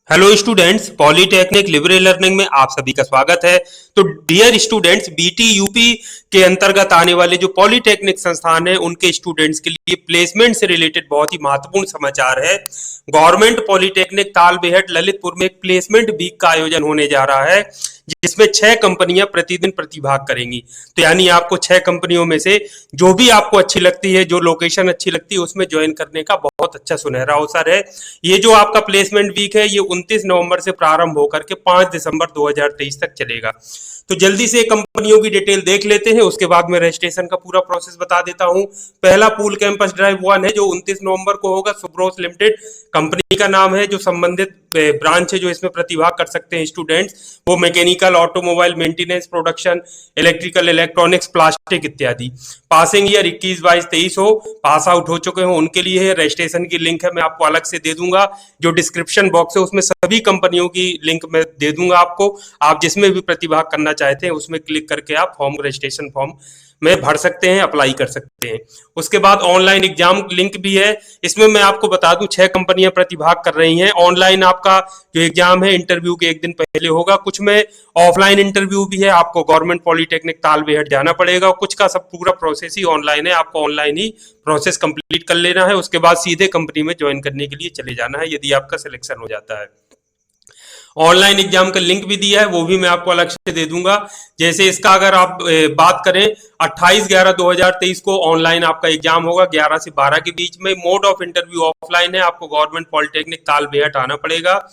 Hello students, polytechnic liberal learning में आप सभी का स्वागत है। तो डियर स्टूडेंट्स, बीटी यूपी के अंतर्गत आने वाले जो पॉलीटेक्निक संस्थान है उनके स्टूडेंट्स के लिए प्लेसमेंट से रिलेटेड बहुत ही महत्वपूर्ण समाचार है। गवर्नमेंट पॉलीटेक्निक तालबेहट ललितपुर में एक प्लेसमेंट वीक का आयोजन होने जा रहा है, जिसमें 6 कंपनियां प्रतिदिन प्रतिभाग करेंगी। तो यानी आपको 6 कंपनियों में से जो भी आपको अच्छी लगती है, जो लोकेशन अच्छी लगती है, उसमें ज्वाइन करने का बहुत अच्छा सुनहरा अवसर है। ये जो आपका प्लेसमेंट वीक है, ये 29 नवंबर से प्रारंभ होकर के 5 दिसंबर 2023 तक चलेगा। तो जल्दी से कंपनियों की डिटेल देख लेते हैं, उसके बाद मैं रजिस्ट्रेशन का पूरा प्रोसेस बता देता हूं। पहला पूल कैंपस ड्राइव 1 है, जो 29 नवंबर को होगा। सुब्रोस लिमिटेड कंपनी का नाम है। जो संबंधित ब्रांच है जो इसमें प्रतिभाग कर सकते हैं स्टूडेंट्स, वो mechanical, automobile, maintenance, production, electrical, electronics, plastic इत्यादि। पासिंग ईयर 21, 22, 23 हो, पास आउट हो चुके हो, उनके लिए है। रजिस्ट्रेशन की लिंक है, मैं आपको अलग से दे दूंगा। जो डिस्क्रिप्शन बॉक्स है उसमें सभी कंपनियों की लिंक मैं दे दूंगा आपको। आप जिसमें भी प्रतिभाग करना चाहते हैं उसमें क्लिक करके आप रजिस्ट्रेशन फॉर्म में भर सकते हैं, अप्लाई कर सकते हैं। उसके बाद ऑनलाइन एग्जाम लिंक भी है। इसमें मैं आपको बता दूं, 6 कंपनियां प्रतिभाग कर रही हैं। ऑनलाइन आपका जो एग्जाम है इंटरव्यू के एक दिन पहले होगा। कुछ में ऑफलाइन इंटरव्यू भी है, आपको गवर्नमेंट पॉलीटेक्निक तालबेहट जाना पड़ेगा। कुछ का सब पूरा प्रोसेस ही ऑनलाइन है, आपको ऑनलाइन ही प्रोसेस कंप्लीट कर लेना है। उसके बाद सीधे कंपनी में ज्वाइन करने के लिए चले जाना है, यदि आपका सिलेक्शन हो जाता है। ऑनलाइन एग्जाम का लिंक भी दिया है, वो भी मैं आपको अलग से दे दूंगा। जैसे इसका अगर आप बात करें, 28/11/2023 को ऑनलाइन आपका एग्जाम होगा 11 से 12 के बीच में। मोड ऑफ इंटरव्यू ऑफलाइन है, आपको गवर्नमेंट पॉलिटेक्निक तालबेहट आना पड़ेगा।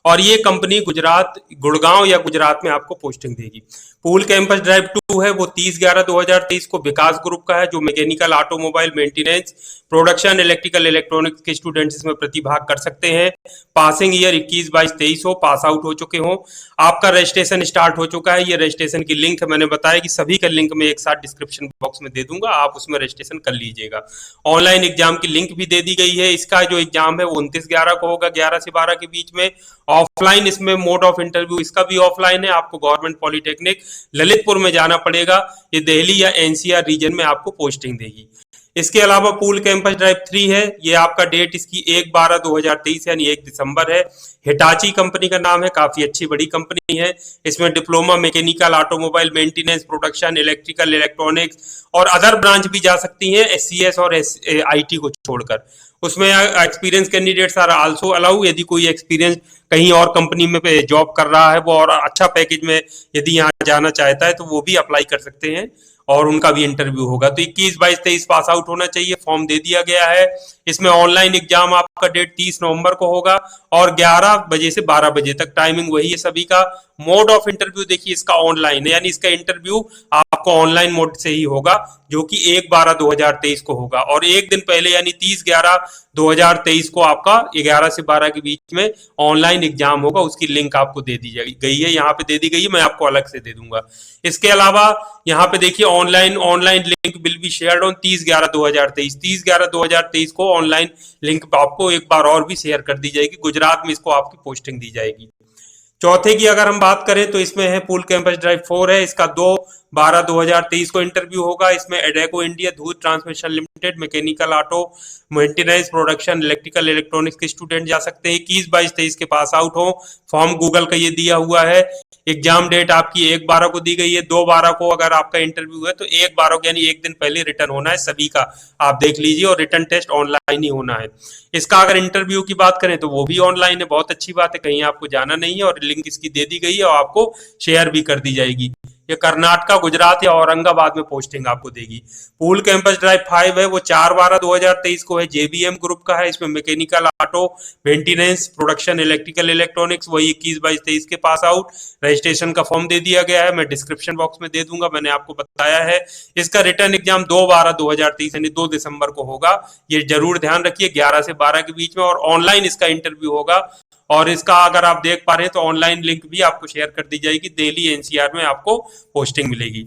और ये कंपनी गुजरात, गुड़गांव या गुजरात में आपको पोस्टिंग देगी। पूल कैंपस ड्राइव 2 है, वो 30/11/2023 को विकास ग्रुप का है, जो mechanical, automobile, maintenance, production, electrical, electronics के स्टूडेंट्स इसमें प्रतिभाग कर सकते हैं। पासिंग ईयर 21, 22, 23 हो, पास आउट हो चुके हो। आपका रजिस्ट्रेशन स्टार्ट हो चुका है। ये रजिस्ट्रेशन की लिंक है, मैंने बताया कि सभी का लिंक मैं एक साथ डिस्क्रिप्शन बॉक्स में दे दूंगा, आप उसमें रजिस्ट्रेशन कर लीजिएगा। ऑनलाइन एग्जाम की लिंक भी दे दी गई है। इसका जो एग्जाम है वो 29/11 को होगा, 11 से 12 के बीच में। ऑफलाइन इसमें मोड ऑफ इंटरव्यू इसका भी ऑफलाइन है, आपको गवर्नमेंट पॉलीटेक्निक ललितपुर में जाना पड़ेगा। ये दिल्ली या एनसीआर रीजन में आपको पोस्टिंग देगी। इसके अलावा पूल कैंपस ड्राइव 3 है, ये आपका डेट इसकी 1/12/2023 यानी 1 दिसंबर है। हिटाची कंपनी का नाम है, काफी अच्छी बड़ी कंपनी है। इसमें diploma mechanical, automobile, maintenance, production, electrical, electronics और अदर ब्रांच भी जा सकती हैं, एससीएस और आईटी को छोड़कर। उसमें experience candidates are also allow. यदि कोई एक्सपीरियंस कहीं और कंपनी में जॉब कर रहा है, वो और अच्छा पैकेज में यदि यहाँ जाना चाहता है, तो वो भी अप्लाई कर सकते हैं और उनका भी इंटरव्यू होगा। तो 21, 22, 23 पास आउट होना चाहिए। फॉर्म दे दिया गया है। इसमें ऑनलाइन एग्जाम आपका डेट 30 नवंबर को होगा और 11 बजे से 12 बजे तक, टाइमिंग वही है सभी का। मोड ऑफ इंटरव्यू देखिए इसका ऑनलाइन है, यानी इसका इंटरव्यू आपको ऑनलाइन मोड से ही होगा, जो कि 1/12/2023 को होगा। और एक दिन पहले यानी 30/11/2023 को आपका 11 से 12 के बीच में ऑनलाइन एग्जाम होगा। उसकी लिंक आपको दे दी गई है, यहाँ पे दे दी गई है, मैं आपको अलग से दे दूंगा। इसके अलावा यहाँ पे देखिए online link will be shared on 30/11/2023। 30/11/2023 को ऑनलाइन लिंक आपको एक बार और भी शेयर कर दी जाएगी। गुजरात में इसको आपकी पोस्टिंग दी जाएगी। चौथे की अगर हम बात करें तो इसमें है पूल कैंपस ड्राइव 4 है। इसका 2/12/2023 को इंटरव्यू होगा। इसमें एडेको इंडिया, धूत transmission limited, mechanical, auto, maintenance, production, electrical, electronics के स्टूडेंट जा सकते हैं। 21, 22, 23 के पास आउट हो। फॉर्म गूगल का ये दिया हुआ है। एग्जाम डेट आपकी 1/12 को दी गई है। 2/12 को अगर आपका इंटरव्यू है तो 1/12 को यानी एक दिन पहले रिटर्न होना है सभी का, आप देख लीजिए। और रिटर्न टेस्ट ऑनलाइन ही होना है। इसका अगर इंटरव्यू की बात करें तो वो भी ऑनलाइन है, बहुत अच्छी बात है, कहीं आपको जाना नहीं है। और लिंक इसकी दे दी गई है और आपको शेयर भी कर दी जाएगी। ये कर्नाटका, गुजरात या औरंगाबाद में पोस्टिंग आपको देगी। पूल कैंपस ड्राइव 5 है, वो 4/12/2023 को है, जेबीएम ग्रुप का है। इसमें mechanical, auto, maintenance, production, electrical, electronics, वही 21, 22, 23 के पास आउट। रजिस्ट्रेशन का फॉर्म दे दिया गया है, मैं डिस्क्रिप्शन बॉक्स में दे दूंगा, मैंने आपको बताया है। इसका रिटर्न एग्जाम 2/12/2023 यानी 2 दिसंबर को होगा। ये जरूर ध्यान रखिए, 11 से 12 के बीच में। और ऑनलाइन इसका इंटरव्यू होगा। और इसका अगर आप देख पा रहे हैं तो ऑनलाइन लिंक भी आपको शेयर कर दी जाएगी। दिल्ली एनसीआर में आपको पोस्टिंग मिलेगी।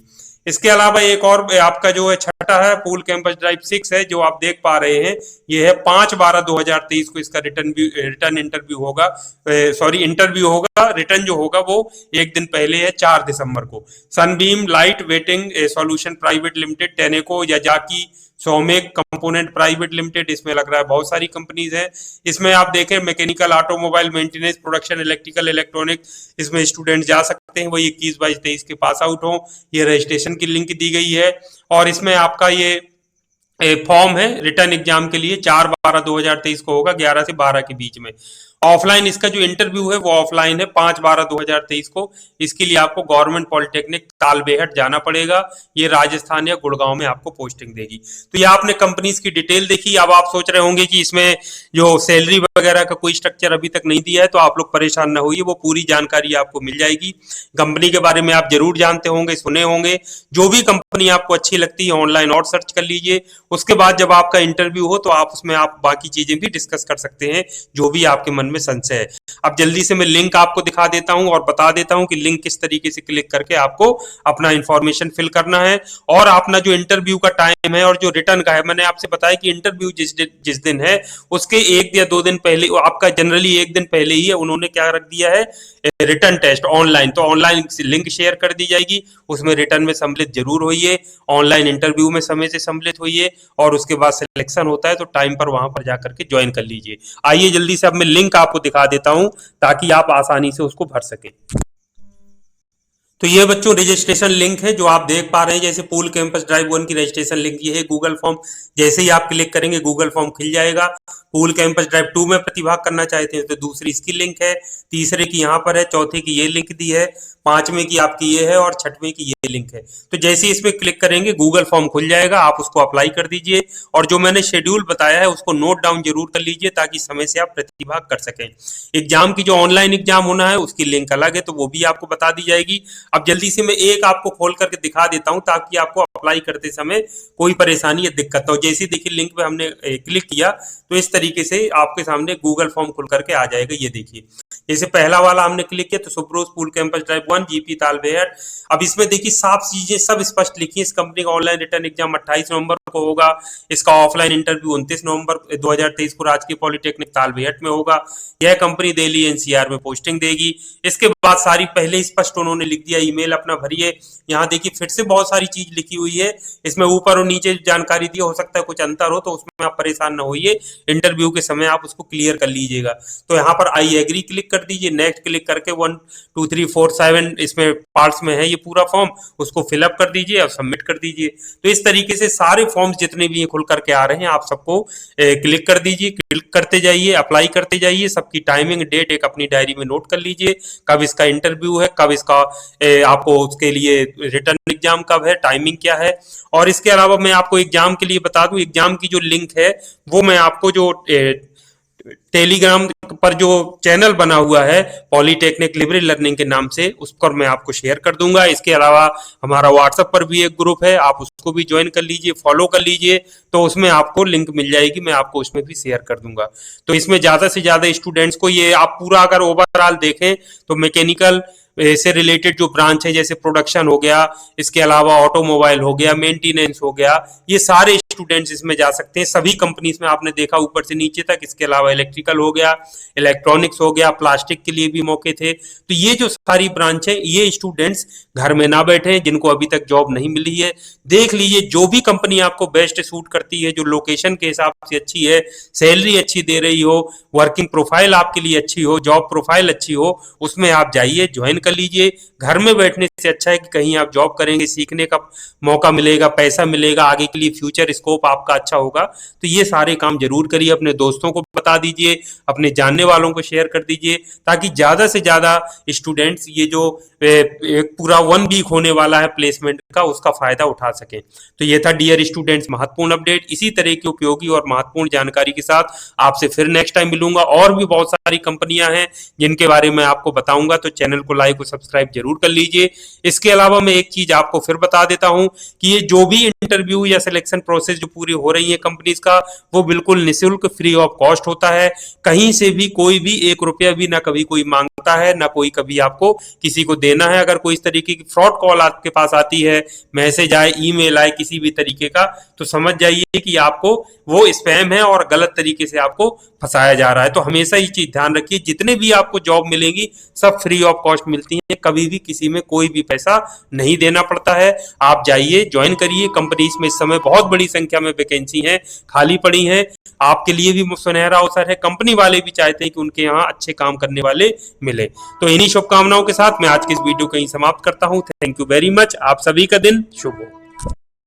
इसके अलावा एक और आपका जो है छठा है, पूल कैंपस ड्राइव 6 है, जो आप देख पा रहे हैं। ये है 5/12/2023 को इसका रिटर्न इंटरव्यू होगा, सॉरी इंटरव्यू होगा। रिटर्न जो होगा वो एक दिन पहले है, 4 दिसंबर को। Sunbeam light weighting solution private limited, Tenneco, Yazaki सौमेक कंपोनेंट प्राइवेट लिमिटेड, इसमें लग रहा है बहुत सारी कंपनीज हैं। इसमें आप देखें mechanical, automobile maintenance, production, electrical, electronic, इसमें स्टूडेंट जा सकते हैं वो 21, 22, 23 के पास आउट हो। ये रजिस्ट्रेशन की लिंक दी गई है और इसमें आपका ये फॉर्म है रिटर्न एग्जाम के लिए 4/12/2023 को होगा 11 से 12 के बीच में। ऑफलाइन इसका जो इंटरव्यू है वो ऑफलाइन है 5/12/2023 को। इसके लिए आपको गवर्नमेंट पॉलिटेक्निक तालबेहट जाना पड़ेगा। ये राजस्थान या गुड़गांव में आपको पोस्टिंग देगी। तो ये आपने कंपनीज की डिटेल देखी। अब आप सोच रहे होंगे कि इसमें जो सैलरी वगैरह का कोई स्ट्रक्चर अभी तक नहीं दिया है, तो आप लोग परेशान ना होइए, वो पूरी जानकारी आपको मिल जाएगी। कंपनी के बारे में आप जरूर जानते होंगे, सुने होंगे। जो भी कंपनी आपको अच्छी लगती है ऑनलाइन और सर्च कर लीजिए। उसके बाद जब आपका इंटरव्यू हो तो आप उसमें आप बाकी चीजें भी डिस्कस कर सकते हैं जो भी आपके मन में संशय है। अब जल्दी से मैं लिंक आपको दिखा देता हूं और बता देता हूं कि लिंक किस तरीके से क्लिक करके आपको अपना इंफॉर्मेशन फिल करना है और अपना जो इंटरव्यू का टाइम है और जो रिटर्न का है, मैंने आपसे बताया कि इंटरव्यू जिस दिन है उसके 1 या 2 दिन पहले, आपका जनरली 1 दिन पहले ही है, उन्होंने क्या रख दिया है, रिटर्न टेस्ट ऑनलाइन। तो ऑनलाइन लिंक शेयर कर दी जाएगी, उसमें रिटर्न में सम्मिलित जरूर होइए, ऑनलाइन इंटरव्यू में समय से सम्मिलित होइए और उसके बाद सिलेक्शन होता है तो टाइम पर वहां पर जाकर के ज्वाइन कर लीजिए। आइए जल्दी से अब मैं लिंक आपको दिखा देता हूं ताकि आप आसानी से उसको भर सकें। तो ये बच्चों रजिस्ट्रेशन लिंक है जो आप देख पा रहे हैं, जैसे पूल कैंपस ड्राइव 1 की रजिस्ट्रेशन लिंक ये है। गूगल फॉर्म जैसे ही आप क्लिक करेंगे गूगल फॉर्म खुल जाएगा। पूल कैंपस ड्राइव 2 में प्रतिभाग करना चाहते हैं तो दूसरी इसकी लिंक है, तीसरे की यहाँ पर है, चौथे की ये लिंक दी है, पांचवें की आपकी ये है और छठवें की ये लिंक है। तो जैसे ही इसमें क्लिक करेंगे गूगल फॉर्म खुल जाएगा, आप उसको अप्लाई कर दीजिए और जो मैंने शेड्यूल बताया है उसको नोट डाउन जरूर कर लीजिए ताकि समय से आप प्रतिभाग कर सकें। एग्जाम की जो ऑनलाइन एग्जाम होना है उसकी लिंक अलग है तो वो भी आपको बता दी जाएगी। अब जल्दी से मैं एक आपको खोल करके दिखा देता हूं ताकि आपको अप्लाई करते समय कोई परेशानी या दिक्कत ना हो। जैसे देखिए लिंक पे हमने क्लिक किया तो इस तरीके से आपके सामने गूगल फॉर्म खुल करके आ जाएगा। ये देखिए जैसे पहला वाला हमने क्लिक किया तो Subros pool campus drive 1 GP Talbehat. अब इसमें देखिए साफ चीजें सब स्पष्ट लिखी है। इस कंपनी का ऑनलाइन रिटर्न एग्जाम 28 नवंबर को होगा। इसका ऑफलाइन इंटरव्यू 29 नवंबर 2023 को राजकीय पॉलिटेक्निक तालबेहट में होगा। यह कंपनी दिल्ली एनसीआर में पोस्टिंग देगी। इसके बाद सारी पहले स्पष्ट उन्होंने लिख दिया, ईमेल अपना भरिए। यहाँ देखिए फिर से बहुत सारी चीज लिखी हुई है, इसमें ऊपर और नीचे जानकारी दी, हो सकता है कुछ अंतर हो तो उसमें आप परेशान ना होइए, इंटरव्यू के समय आप उसको क्लियर कर लीजिएगा। तो यहाँ पर आई एग्री क्लिक कर दीजिए, नेक्स्ट क्लिक करके 1 2 3 4 7 इसमें पार्ट्स में है ये पूरा फॉर्म, उसको फिलअप कर दीजिए और सबमिट कर दीजिए। तो इस तरीके से सारे फॉर्म्स जितने भी खुल करके आ रहे हैं आप सबको क्लिक कर दीजिए, क्लिक करते जाइए, अप्लाई करते जाइए। सबकी टाइमिंग डेट एक अपनी डायरी में नोट कर लीजिए, कब इसका इंटरव्यू है, कब इसका आपको उसके लिए रिटर्न एग्जाम कब है, टाइमिंग क्या है। और इसके अलावा मैं आपको एग्जाम के लिए बता दूं, एग्जाम की जो लिंक है वो मैं आपको जो टेलीग्राम पर जो चैनल बना हुआ है पॉलिटेक्निक लिबरल लर्निंग के नाम से, उस पर मैं आपको शेयर कर दूंगा। इसके अलावा हमारा व्हाट्सएप पर भी एक ग्रुप है, आप उसको भी ज्वाइन कर लीजिए, फॉलो कर लीजिए, तो उसमें आपको लिंक मिल जाएगी, मैं आपको उसमें भी शेयर कर दूंगा। तो इसमें ज्यादा से ज्यादा स्टूडेंट्स को ये आप पूरा अगर ओवरऑल देखें तो मैकेनिकल से रिलेटेड जो ब्रांच है जैसे प्रोडक्शन हो गया, इसके अलावा ऑटोमोबाइल हो गया, मेंटेनेंस हो गया, ये सारे स्टूडेंट्स इसमें जा सकते हैं। सभी कंपनीज में आपने देखा ऊपर से नीचे तक। इसके अलावा इलेक्ट्रिकल हो गया, इलेक्ट्रॉनिक्स हो गया, प्लास्टिक के लिए भी मौके थे। तो ये जो सारी ब्रांच है ये स्टूडेंट्स घर में ना बैठे जिनको अभी तक जॉब नहीं मिली है, देख लीजिए जो भी कंपनी आपको बेस्ट सूट करती है, जो लोकेशन के हिसाब से अच्छी है, सैलरी अच्छी दे रही हो, वर्किंग प्रोफाइल आपके लिए अच्छी हो, जॉब प्रोफाइल अच्छी हो, उसमें आप जाइए, ज्वाइन कर लीजिए। घर में बैठने से अच्छा है कि कहीं आप जॉब करेंगे, सीखने का मौका मिलेगा, पैसा मिलेगा, आगे के लिए फ्यूचर स्कोप आपका अच्छा होगा। तो ये सारे काम जरूर करिए, अपने दोस्तों को बता दीजिए, अपने जानने वालों को शेयर कर दीजिए ताकि ज्यादा से ज्यादा स्टूडेंट्स ये जो एक पूरा 1 वीक होने वाला है प्लेसमेंट का, उसका फायदा उठा सकें। तो ये था डियर स्टूडेंट्स महत्वपूर्ण अपडेट। इसी तरह की उपयोगी और महत्वपूर्ण जानकारी के साथ आपसे फिर नेक्स्ट टाइम मिलूंगा। और भी बहुत सारी कंपनियां हैं जिनके बारे में आपको बताऊंगा, तो चैनल को लाइक और सब्सक्राइब जरूर कर लीजिए। इसके अलावा मैं एक चीज आपको फिर बता देता हूं कि ये जो भी इंटरव्यू या सिलेक्शन प्रोसेस जो पूरी हो रही है कंपनीज का, वो बिल्कुल निःशुल्क फ्री ऑफ कॉस्ट होता है। कहीं से भी कोई भी 1 रुपया भी ना कभी कोई मांगता पड़ता है, ना कोई कभी आपको किसी को देना है। अगर कोई इस तरीके की फ्रॉड कॉल आपके पास आती है, मैसेज आए, ईमेल आए किसी भी तरीके का, तो समझ जाइए कि आपको वो स्पैम है और गलत तरीके से आपको फंसाया जा रहा है। तो हमेशा ये चीज ध्यान रखिए, जितने भी आपको जॉब मिलेंगी सब फ्री ऑफ कॉस्ट मिलती हैं, कभी भी किसी में कोई भी पैसा नहीं देना पड़ता है। आप जाइए, ज्वाइन करिए। कंपनीज में इस समय बहुत बड़ी संख्या में वैकेंसी हैं, खाली पड़ी हैं। आपके लिए भी सुनहरा अवसर है, कंपनी वाले भी चाहते हैं कि उनके यहाँ अच्छे काम करने वाले मिले। तो इन्हीं शुभकामनाओं के साथ मैं आज के इस वीडियो को यहीं समाप्त करता हूं। Thank you very much. आप सभी का दिन शुभ हो।